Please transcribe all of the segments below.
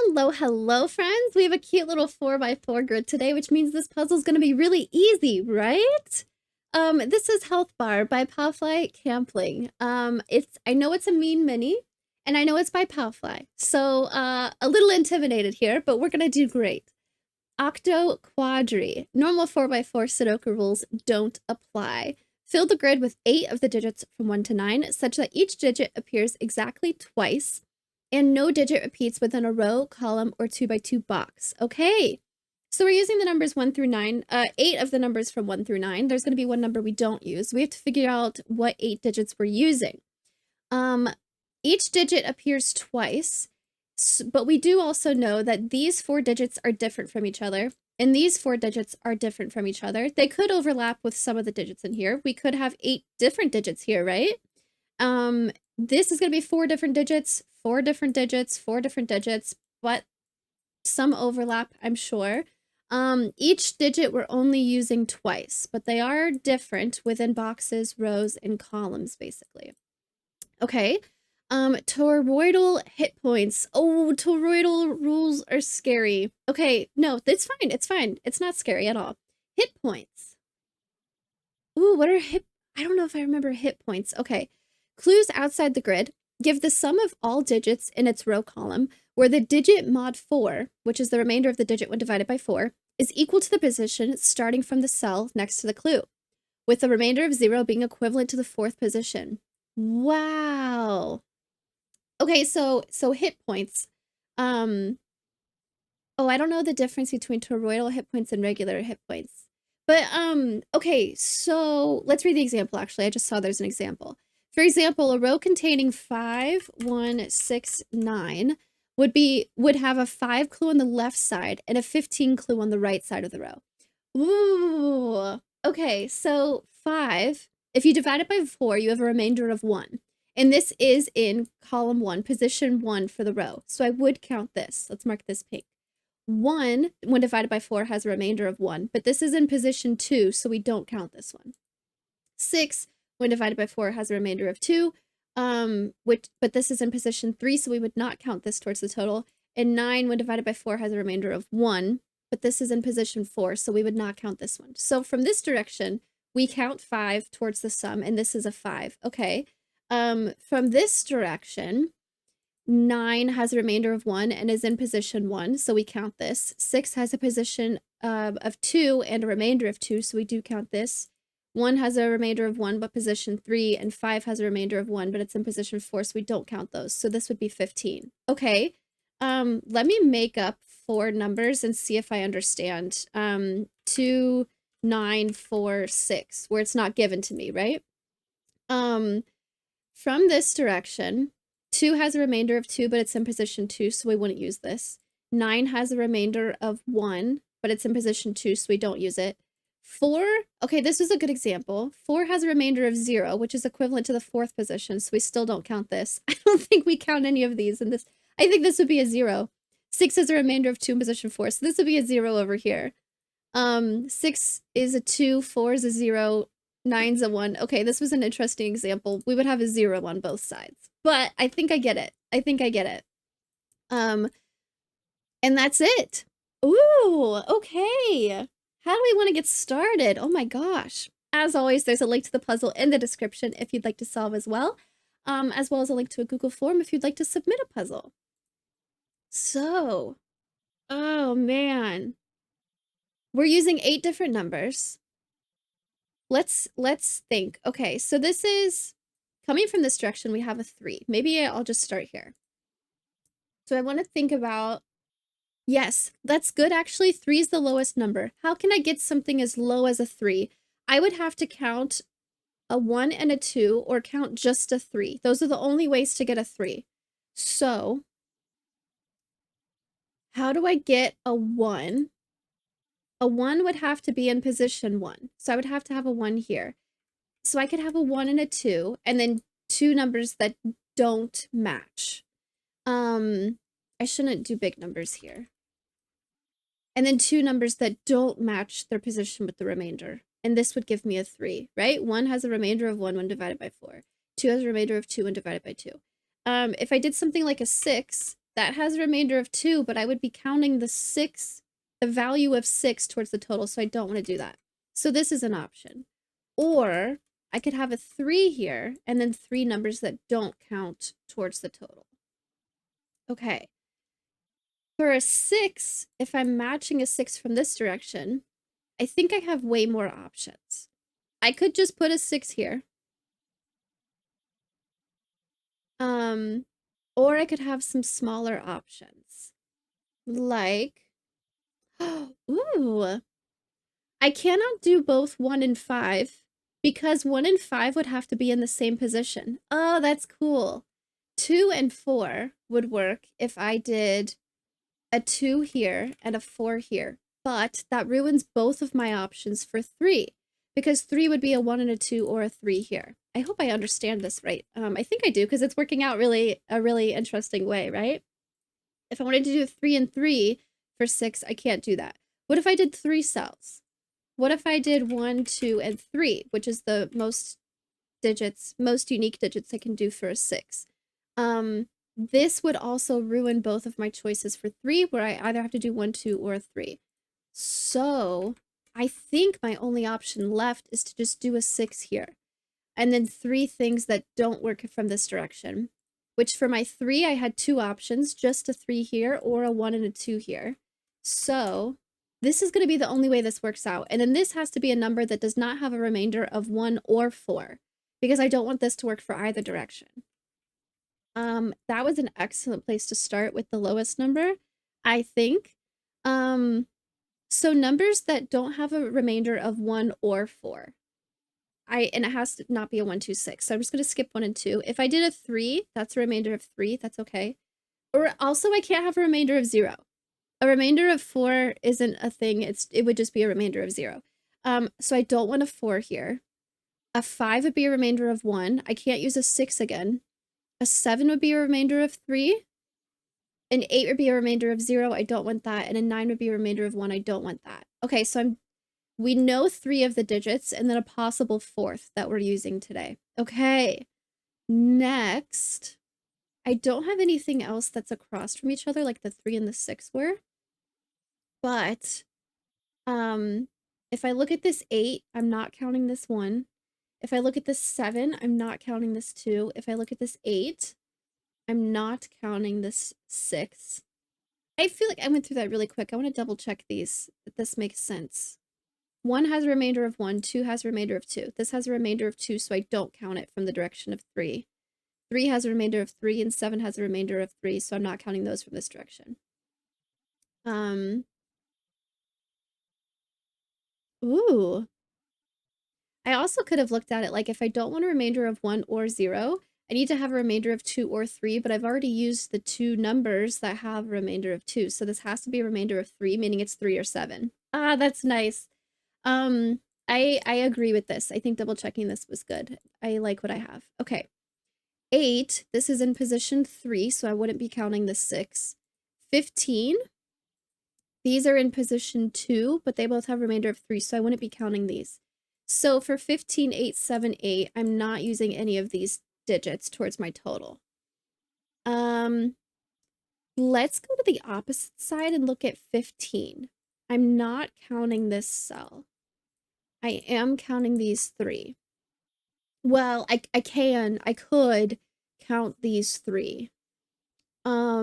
Hello, hello, friends. We have a cute little 4x4 grid today, which means this puzzle is going to be really easy, right? This is Health Bar by Palfly Kampling. I know it's a mean mini, and I know it's by Palfly, so a little intimidated here, but we're gonna do great. Octo Quadri. Normal 4x4 Sudoku rules don't apply. Fill the grid with 8 of the digits from 1 to 9, such that each digit appears exactly twice, and no digit repeats within a row, column, or 2x2 box. Okay, so we're using the numbers 1 through 9, 8 of the numbers from 1 through 9. There's going to be one number we don't use. We have to figure out what 8 digits we're using. Each digit appears twice, but we do also know that these 4 digits are different from each other, and these 4 digits are different from each other. They could overlap with some of the digits in here. We could have 8 different digits here, right? This is going to be 4 different digits, 4 different digits, 4 different digits, but some overlap, I'm sure. Each digit we're only using twice, but they are different within boxes, rows, and columns, basically. Okay. Toroidal hit points. Oh, toroidal rules are scary. Okay, no, it's fine. It's fine. It's not scary at all. Hit points. Ooh, what are hit? I don't know if I remember hit points. Okay. Clues outside the grid. Give the sum of all digits in its row column, where the digit mod 4, which is the remainder of the digit when divided by 4, is equal to the position starting from the cell next to the clue, with the remainder of 0 being equivalent to the 4th position. Wow. Okay, so hit points. Oh, I don't know the difference between toroidal hit points and regular hit points. But okay, so let's read the example. Actually, I just saw there's an example. For example, a row containing 5, 1, 6, 9 would have a 5 clue on the left side and a 15 clue on the right side of the row. Ooh. Okay, so 5, if you divide it by 4, you have a remainder of 1. And this is in column 1, position 1 for the row. So I would count this. Let's mark this pink. 1, when divided by 4, has a remainder of 1, but this is in position 2, so we don't count this one. 6, when divided by 4, has a remainder of 2, but this is in position 3, so we would not count this towards the total. And 9, when divided by 4, has a remainder of 1, but this is in position 4, so we would not count this one. So from this direction, we count 5 towards the sum, and this is a 5. Okay. From this direction, 9 has a remainder of 1 and is in position 1, so we count this. 6 has a position of 2 and a remainder of 2, so we do count this. 1 has a remainder of 1, but position 3, and 5 has a remainder of 1, but it's in position 4, so we don't count those. So this would be 15. Okay, let me make up 4 numbers and see if I understand. 2, 9, 4, 6, where it's not given to me, right? From this direction, 2 has a remainder of 2, but it's in position 2, so we wouldn't use this. 9 has a remainder of 1, but it's in position 2, so we don't use it. 4, okay, this is a good example. 4 has a remainder of 0, which is equivalent to the 4th position, so we still don't count this. I don't think we count any of these in this. I think this would be a 0. 6 has a remainder of 2 in position 4, so this would be a 0 over here. 6 is a 2, 4 is a 0, 9's a 1. Okay, this was an interesting example. We would have a 0 on both sides, but I think I get it. I think I get it. And that's it. Ooh, okay. How do we want to get started? Oh my gosh. As always, there's a link to the puzzle in the description if you'd like to solve as well as a link to a Google form if you'd like to submit a puzzle. So, oh man. We're using 8 different numbers. Let's think. Okay, so this is coming from this direction. We have a 3. Maybe I'll just start here. So I want to think about, yes, that's good. Actually, 3 is the lowest number. How can I get something as low as a 3? I would have to count a 1 and a 2 or count just a 3. Those are the only ways to get a 3. So how do I get a 1? A 1 would have to be in position 1. So I would have to have a 1 here. So I could have a 1 and a 2, and then 2 numbers that don't match. I shouldn't do big numbers here. And then 2 numbers that don't match their position with the remainder. And this would give me a 3, right? 1 has a remainder of 1 when divided by 4. 2 has a remainder of 2 when divided by 2. If I did something like a 6, that has a remainder of 2, but I would be counting the value of 6 towards the total, so I don't want to do that. So this is an option. Or I could have a 3 here, and then 3 numbers that don't count towards the total. Okay. For a 6, if I'm matching a 6 from this direction, I think I have way more options. I could just put a 6 here. Or I could have some smaller options. Like, ooh, I cannot do both 1 and 5 because 1 and 5 would have to be in the same position. Oh, that's cool. 2 and 4 would work if I did a 2 here and a 4 here, but that ruins both of my options for 3 because 3 would be a 1 and a 2 or a 3 here. I hope I understand this right. I think I do because it's working out a really interesting way, right? If I wanted to do 3 and 3 for 6, I can't do that. What if I did 3 cells? What if I did 1, 2, and 3, which is the most unique digits I can do for a 6? This would also ruin both of my choices for 3, where I either have to do 1, 2, or 3. So I think my only option left is to just do a 6 here. And then 3 things that don't work from this direction. Which for my 3, I had 2 options, just a 3 here or a 1 and a 2 here. So this is going to be the only way this works out. And then this has to be a number that does not have a remainder of 1 or 4, because I don't want this to work for either direction. That was an excellent place to start with the lowest number, I think. So numbers that don't have a remainder of 1 or 4. And it has to not be a 1, 2, 6. So I'm just going to skip 1 and 2. If I did a 3, that's a remainder of 3. That's okay. Or also, I can't have a remainder of 0. A remainder of 4 isn't a thing. It would just be a remainder of 0. So I don't want a 4 here. A 5 would be a remainder of 1. I can't use a 6 again. A 7 would be a remainder of 3. An 8 would be a remainder of 0. I don't want that. And a 9 would be a remainder of 1. I don't want that. Okay, so we know 3 of the digits and then a possible 4th that we're using today. Okay, next, I don't have anything else that's across from each other like the 3 and the 6 were. But if I look at this 8, I'm not counting this 1. If I look at this 7, I'm not counting this 2. If I look at this 8, I'm not counting this 6. I feel like I went through that really quick. I want to double check these, that this makes sense. 1 has a remainder of 1, 2 has a remainder of 2. This has a remainder of 2, so I don't count it from the direction of 3. 3 has a remainder of 3, and 7 has a remainder of 3, so I'm not counting those from this direction. Ooh. I also could have looked at it like if I don't want a remainder of 1 or 0, I need to have a remainder of 2 or 3, but I've already used the 2 numbers that have a remainder of 2, so this has to be a remainder of 3, meaning it's 3 or 7. Ah, that's nice. I agree with this. I think double checking this was good. I like what I have. Okay. 8, this is in position 3, so I wouldn't be counting the 6. 15, these are in position 2, but they both have a remainder of 3, so I wouldn't be counting these. So for 15, 8, 7, 8, I'm not using any of these digits towards my total. Let's go to the opposite side and look at 15. I'm not counting this cell. I am counting these 3. Well, I could count these 3. How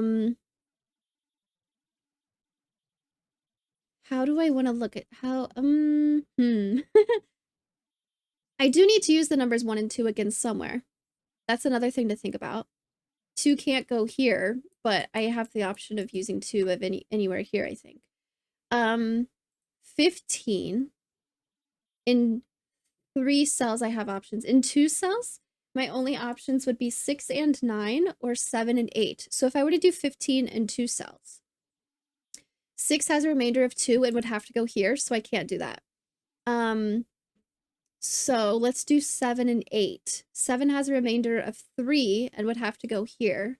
do I want to look at how, I do need to use the numbers 1 and 2 again somewhere. That's another thing to think about. 2 can't go here, but I have the option of using 2 of anywhere here, I think. 15. In 3 cells, I have options. In 2 cells, my only options would be 6 and 9 or 7 and 8. So if I were to do 15 in 2 cells, 6 has a remainder of 2 and would have to go here, so I can't do that. So let's do 7 and 8. 7 has a remainder of 3 and would have to go here.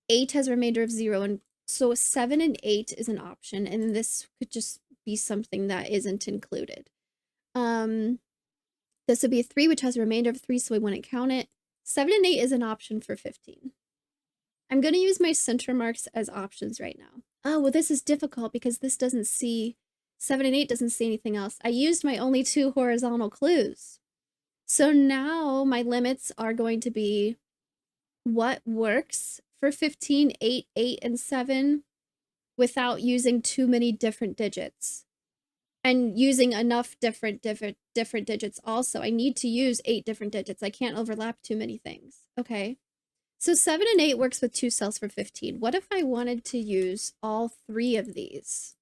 8 has a remainder of 0, and so 7 and 8 is an option, and this could just be something that isn't included. This would be a 3, which has a remainder of 3, so we wouldn't count it. 7 and 8 is an option for 15. I'm going to use my center marks as options right now. Oh, well, this is difficult because this doesn't see, 7 and 8 doesn't see anything else. I used my only 2 horizontal clues. So now my limits are going to be what works for 15, 8, 8, and 7 without using too many different digits. And using enough different digits also. I need to use 8 different digits. I can't overlap too many things. Okay. So 7 and 8 works with 2 cells for 15. What if I wanted to use all 3 of these?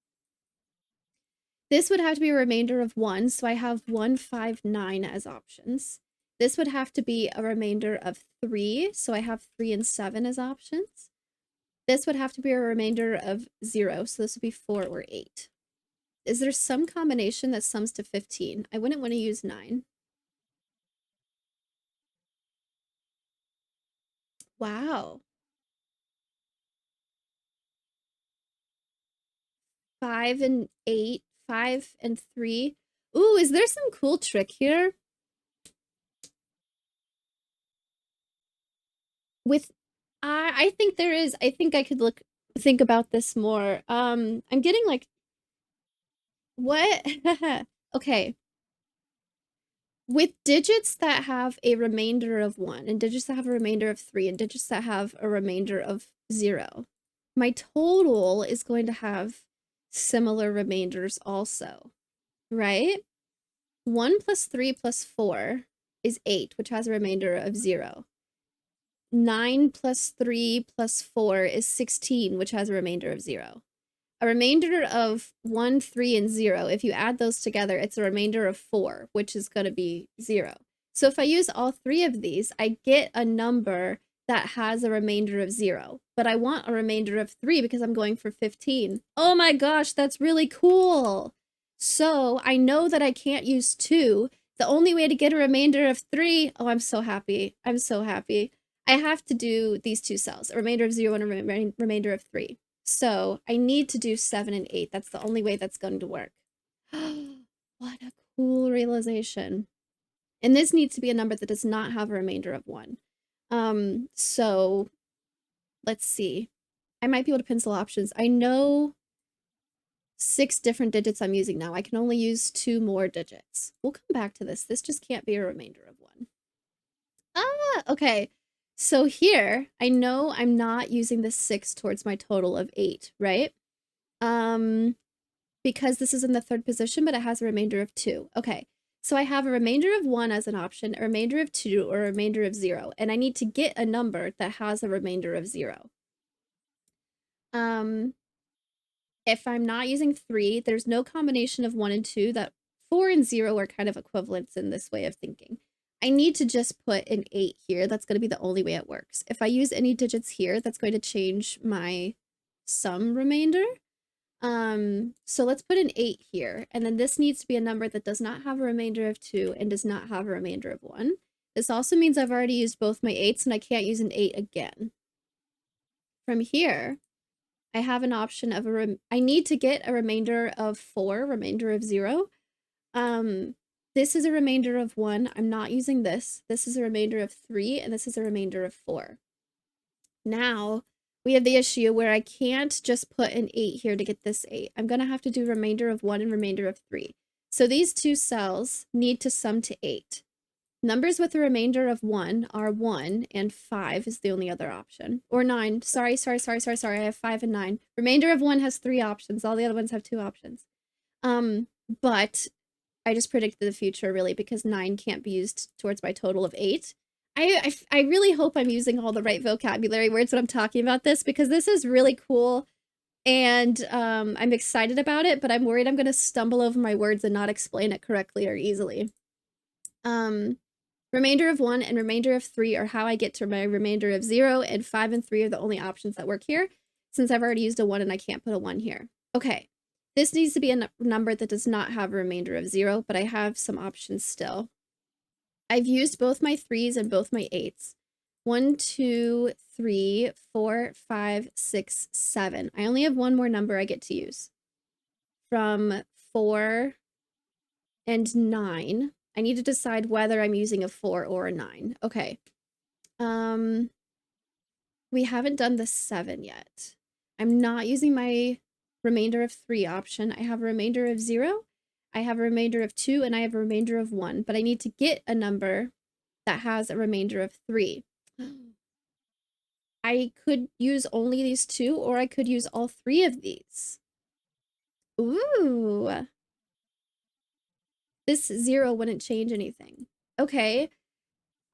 This would have to be a remainder of 1, so I have 1, 5, 9 as options. This would have to be a remainder of 3, so I have 3 and 7 as options. This would have to be a remainder of 0, so this would be 4 or 8. Is there some combination that sums to 15? I wouldn't want to use 9. Wow. 5 and 8, 5 and 3. Ooh, is there some cool trick here? With I think there is. I think I could think about this more. I'm getting like what? Okay. With digits that have a remainder of 1 and digits that have a remainder of 3 and digits that have a remainder of 0, my total is going to have similar remainders also, right? 1 plus 3 plus 4 is 8, which has a remainder of 0. 9 plus 3 plus 4 is 16, which has a remainder of 0. A remainder of 1, 3, and 0, if you add those together, it's a remainder of 4, which is going to be 0. So if I use all 3 of these, I get a number that has a remainder of 0. But I want a remainder of 3 because I'm going for 15. Oh my gosh, that's really cool! So I know that I can't use 2. The only way to get a remainder of 3... Oh, I'm so happy. I'm so happy. I have to do these 2 cells, a remainder of 0 and a remainder of 3. So I need to do 7 and 8. That's the only way that's going to work. What a cool realization. And this needs to be a number that does not have a remainder of 1. So let's see. I might be able to pencil options. I know 6 different digits I'm using now. I can only use 2 more digits. We'll come back to this. This just can't be a remainder of 1. Ah, okay. So here, I know I'm not using the 6 towards my total of 8, right? Because this is in the 3rd position, but it has a remainder of 2. Okay, so I have a remainder of 1 as an option, a remainder of 2, or a remainder of 0, and I need to get a number that has a remainder of 0. If I'm not using 3, there's no combination of 1 and 2 that 4 and 0 are kind of equivalents in this way of thinking. I need to just put an 8 here. That's going to be the only way it works. If I use any digits here, that's going to change my sum remainder. So let's put an 8 here, and then this needs to be a number that does not have a remainder of 2 and does not have a remainder of 1. This also means I've already used both my 8s and I can't use an 8 again. From here, I have an option of I need to get a remainder of 4, remainder of 0. This is a remainder of 1. I'm not using this. This is a remainder of 3, and this is a remainder of 4. Now, we have the issue where I can't just put an 8 here to get this 8. I'm going to have to do remainder of 1 and remainder of 3. So these 2 cells need to sum to 8. Numbers with a remainder of 1 are 1, and 5 is the only other option. Or 9. Sorry. I have 5 and 9. Remainder of 1 has 3 options. All the other ones have 2 options. But I just predicted the future, really, because 9 can't be used towards my total of 8. I really hope I'm using all the right vocabulary words when I'm talking about this, because this is really cool, and I'm excited about it, but I'm worried I'm going to stumble over my words and not explain it correctly or easily. Remainder of 1 and remainder of 3 are how I get to my remainder of 0, and 5 and 3 are the only options that work here, since I've already used a 1 and I can't put a 1 here. Okay, this needs to be a number that does not have a remainder of 0, but I have some options still. I've used both my 3s and both my 8s. 1, 2, 3, 4, 5, 6, 7. I only have one more number I get to use. From 4 and 9. I need to decide whether I'm using a 4 or a 9. Okay. We haven't done the 7 yet. I'm not using my remainder of 3 option. I have a remainder of 0, I have a remainder of 2, and I have a remainder of 1, but I need to get a number that has a remainder of 3. I could use only these 2, or I could use all 3 of these. Ooh. This 0 wouldn't change anything. Okay.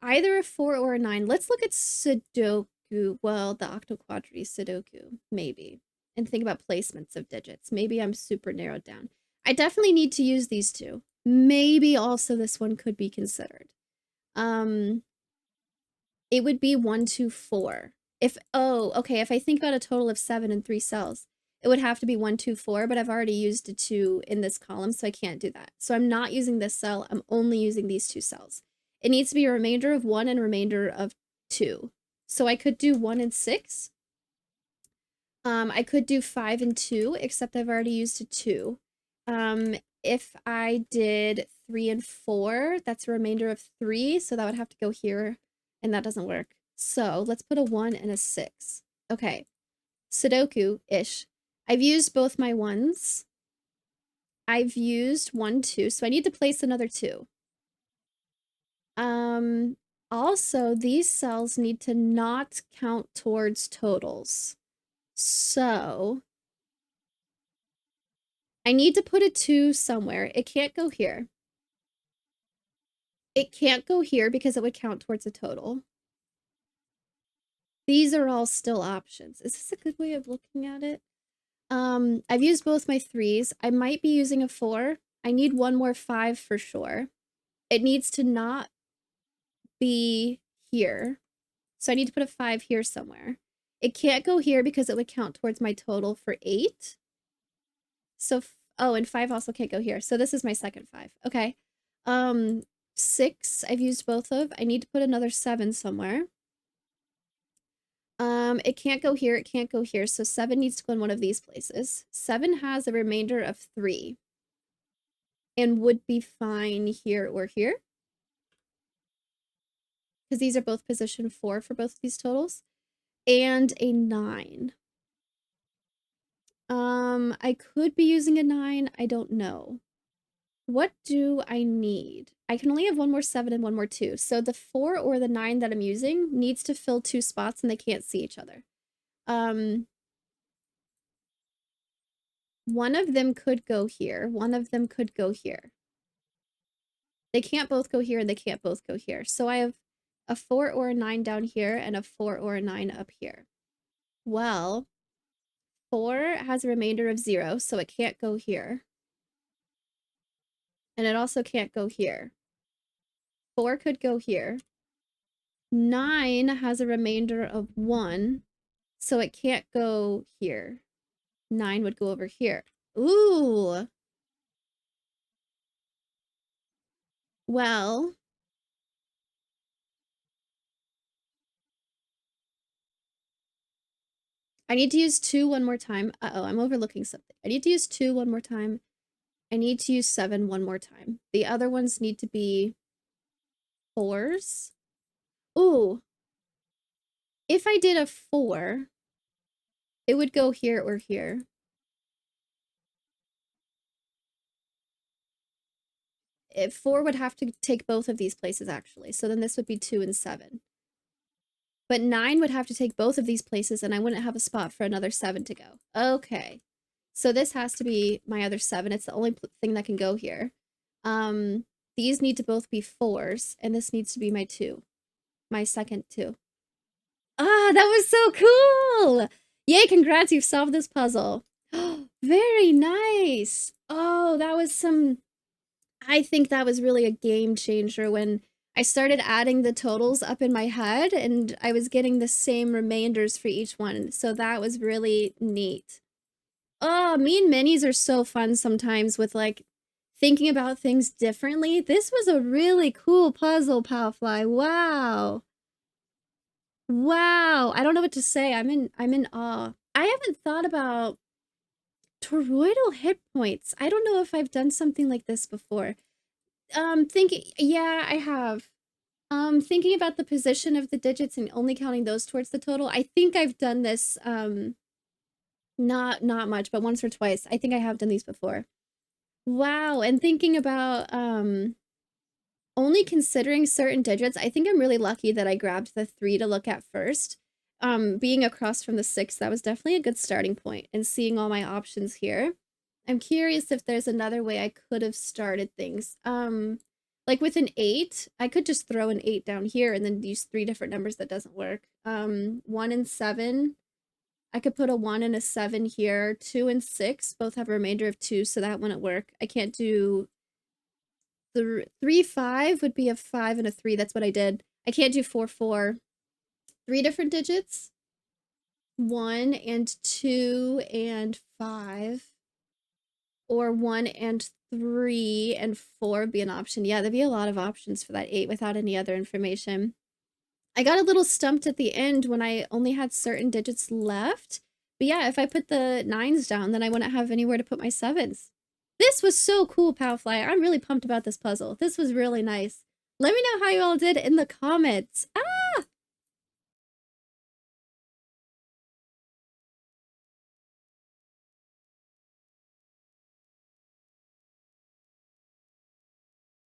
Either a 4 or a 9. Let's look at Sudoku. Well, the octoquadry Sudoku, maybe. And think about placements of digits. Maybe I'm super narrowed down. I definitely need to use these 2. Maybe also this one could be considered. It would be 1, 2, 4. If I think about a total of 7 in 3 cells, it would have to be 1, 2, 4, but I've already used a 2 in this column, so I can't do that. So I'm not using this cell, I'm only using these 2 cells. It needs to be a remainder of 1 and a remainder of 2. So I could do 1 and 6. I could do 5 and 2, except I've already used a 2. If I did 3 and 4, that's a remainder of 3, so that would have to go here, and that doesn't work. So let's put a 1 and a 6. Okay, Sudoku-ish. I've used both my 1s. I've used 1, 2, so I need to place another 2. Also, these cells need to not count towards totals. So I need to put a 2 somewhere. It can't go here. It can't go here because it would count towards a total. These are all still options. Is this a good way of looking at it? I've used both my 3s. I might be using a 4. I need one more 5 for sure. It needs to not be here. So I need to put a 5 here somewhere. It can't go here because it would count towards my total for 8. So, and 5 also can't go here. So this is my second 5. Okay. 6, I've used both of. I need to put another 7 somewhere. It can't go here, it can't go here, so 7 needs to go in one of these places. 7 has a remainder of 3. And would be fine here or here. Because these are both position 4 for both of these totals. And a 9. I could be using a 9, I don't know. What do I need? I can only have one more 7 and one more 2. So the 4 or the 9 that I'm using needs to fill 2 spots and they can't see each other. One of them could go here. One of them could go here. They can't both go here and they can't both go here. So I have a 4 or a 9 down here and a 4 or a 9 up here. Well, 4 has a remainder of 0, so it can't go here. And it also can't go here. 4 could go here. 9 has a remainder of 1, so it can't go here. 9 would go over here. Ooh. Well. I need to use 2 one more time. Uh-oh, I'm overlooking something. I need to use 2 one more time. I need to use 7 one more time. The other ones need to be 4s. Ooh. If I did a 4, it would go here or here. If 4 would have to take both of these places, actually. So then this would be 2 and 7. But 9 would have to take both of these places, and I wouldn't have a spot for another 7 to go. Okay. So this has to be my other 7. It's the only thing that can go here. These need to both be 4s, and this needs to be my 2. My second 2. Ah, that was so cool! Yay, congrats, you've solved this puzzle. Very nice! Oh, that was some... I think that was really a game changer when I started adding the totals up in my head, and I was getting the same remainders for each one, so that was really neat. Oh, mean minis are so fun sometimes with, like, thinking about things differently. This was a really cool puzzle, Palfly. Wow. Wow. I don't know what to say. I'm in awe. I haven't thought about toroidal hit points. I don't know if I've done something like this before. Thinking, yeah, I have. Thinking about the position of the digits and only counting those towards the total. I think I've done this, not much, but once or twice. I think I have done these before. Wow, and thinking about, only considering certain digits, I think I'm really lucky that I grabbed the 3 to look at first. Being across from the 6, that was definitely a good starting point, and seeing all my options here. I'm curious if there's another way I could have started things. Like with an 8, I could just throw an 8 down here and then use 3 different numbers. That doesn't work. 1 and 7, I could put a 1 and a 7 here. 2 and 6 both have a remainder of 2, so that wouldn't work. I can't do 3, 5 would be a 5 and a 3. That's what I did. I can't do 4, 4. 3 different digits. 1 and 2 and 5. Or 1 and 3 and 4 would be an option. Yeah, there'd be a lot of options for that 8 without any other information. I got a little stumped at the end when I only had certain digits left. But yeah, if I put the 9s down, then I wouldn't have anywhere to put my 7s. This was so cool, Palfly. I'm really pumped about this puzzle. This was really nice. Let me know how you all did in the comments.